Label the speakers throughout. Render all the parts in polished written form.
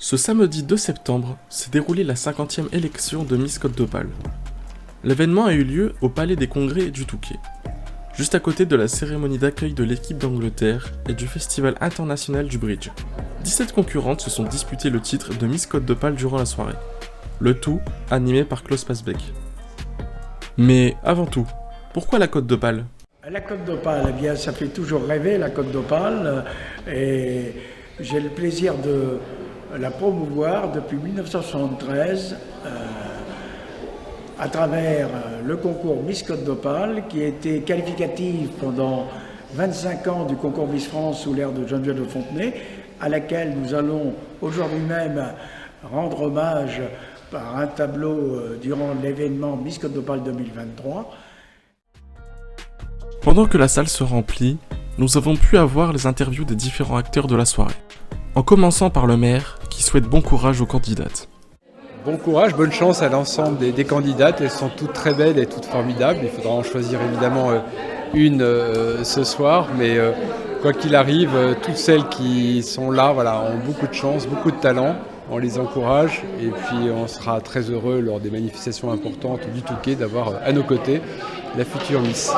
Speaker 1: Ce samedi 2 septembre s'est déroulée la 50e élection de Miss Côte d'Opale. L'événement a eu lieu au Palais des Congrès du Touquet, juste à côté de la cérémonie d'accueil de l'équipe d'Angleterre et du Festival international du bridge. 17 concurrentes se sont disputées le titre de Miss Côte d'Opale durant la soirée, le tout animé par Klaus Pasbeck. Mais avant tout, pourquoi la Côte d'Opale ?
Speaker 2: La Côte d'Opale, eh bien, ça fait toujours rêver la Côte d'Opale et j'ai le plaisir de la promouvoir depuis 1973 à travers le concours Miss Côte d'Opale qui a été qualificatif pendant 25 ans du concours Miss France sous l'ère de Geneviève de Fontenay, à laquelle nous allons aujourd'hui même rendre hommage par un tableau durant l'événement Miss Côte d'Opale 2023.
Speaker 1: Pendant que la salle se remplit, nous avons pu avoir les interviews des différents acteurs de la soirée. En commençant par le maire, qui souhaite bon courage aux candidates.
Speaker 3: Bon courage, bonne chance à l'ensemble des candidates, elles sont toutes très belles et toutes formidables. Il faudra en choisir évidemment une ce soir, mais quoi qu'il arrive, toutes celles qui sont là ont beaucoup de chance, beaucoup de talent. On les encourage et puis on sera très heureux lors des manifestations importantes du Touquet d'avoir à nos côtés la future Miss.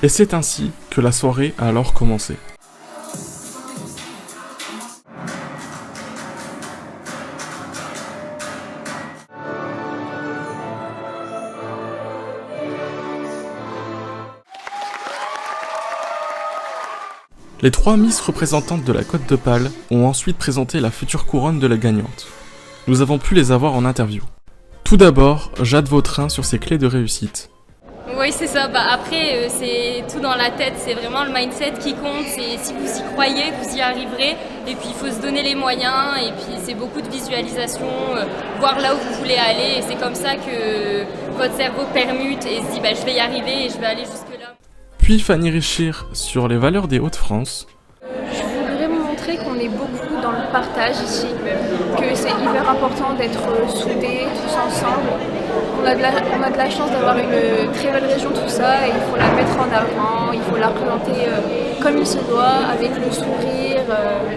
Speaker 1: Et c'est ainsi que la soirée a alors commencé. Les 3 Miss représentantes de la Côte d'Opale ont ensuite présenté la future couronne de la gagnante. Nous avons pu les avoir en interview. Tout d'abord, Jade Vautrin sur ses clés de réussite.
Speaker 4: Oui, c'est ça. Après, c'est tout dans la tête. C'est vraiment le mindset qui compte. C'est si vous y croyez, vous y arriverez. Et puis, il faut se donner les moyens. Et puis, c'est beaucoup de visualisation, voir là où vous voulez aller. Et c'est comme ça que votre cerveau permute et se dit je vais y arriver et je vais aller jusque-là.
Speaker 1: Puis Fanny Richir sur les valeurs des Hauts-de-France.
Speaker 5: Je voudrais vous montrer qu'on est beaucoup dans le partage ici, que c'est hyper important d'être soudés tous ensemble. On a de la chance d'avoir une très belle région, tout ça, et il faut la mettre en avant, il faut la présenter comme il se doit, avec le sourire,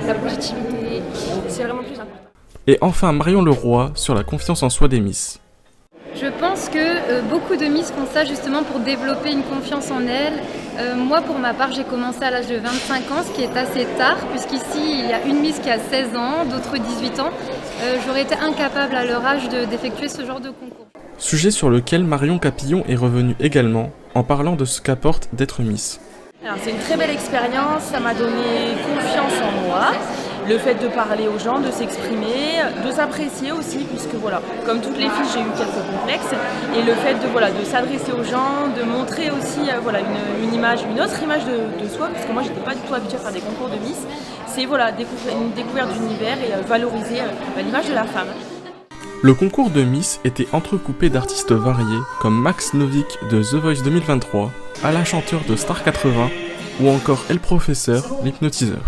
Speaker 5: la positivité. C'est vraiment plus important.
Speaker 1: Et enfin Marion Leroy sur la confiance en soi des Miss.
Speaker 6: Je pense que beaucoup de Miss font ça justement pour développer une confiance en elles. Moi, pour ma part, j'ai commencé à l'âge de 25 ans, ce qui est assez tard, puisqu'ici, il y a une Miss qui a 16 ans, d'autres 18 ans. J'aurais été incapable à leur âge d'effectuer ce genre de concours.
Speaker 1: Sujet sur lequel Marion Capillon est revenue également, en parlant de ce qu'apporte d'être Miss.
Speaker 7: Alors, c'est une très belle expérience, ça m'a donné confiance en moi. Le fait de parler aux gens, de s'exprimer, de s'apprécier aussi, puisque comme toutes les filles, j'ai eu quelques complexes. Et le fait de s'adresser aux gens, de montrer aussi une autre image de soi, parce que moi, j'étais pas du tout habituée à faire des concours de Miss. C'est une découverte d'univers et valoriser l'image de la femme.
Speaker 1: Le concours de Miss était entrecoupé d'artistes variés comme Max Novick de The Voice 2023, Alain Chanteur de Star 80 ou encore El Professeur, l'hypnotiseur.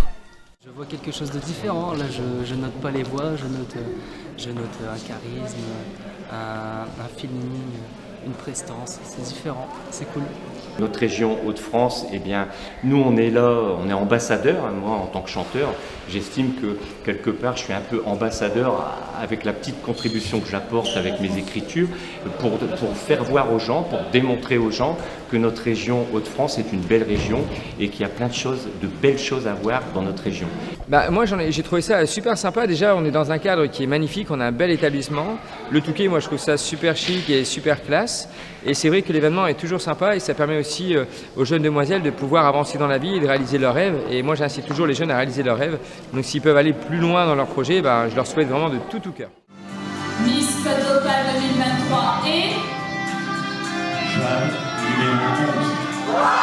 Speaker 8: Je vois quelque chose de différent, là je note pas les voix, je note un charisme, un feeling, une prestance, c'est différent, c'est cool.
Speaker 9: Notre région Hauts-de-France, nous on est là, on est ambassadeur, moi en tant que chanteur, j'estime que quelque part je suis un peu ambassadeur avec la petite contribution que j'apporte avec mes écritures pour faire voir aux gens, pour démontrer aux gens que notre région Hauts-de-France est une belle région et qu'il y a plein de belles choses à voir dans notre région.
Speaker 10: Moi j'ai trouvé ça super sympa, déjà on est dans un cadre qui est magnifique, on a un bel établissement. Le Touquet, moi je trouve ça super chic et super classe. Et c'est vrai que l'événement est toujours sympa et ça permet aussi aux jeunes demoiselles de pouvoir avancer dans la vie et de réaliser leurs rêves. Et moi j'incite toujours les jeunes à réaliser leurs rêves. Donc s'ils peuvent aller plus loin dans leur projet, je leur souhaite vraiment de tout cœur.
Speaker 11: Miss Côte d'Opale 2023 et...
Speaker 12: Jade, numéro 11.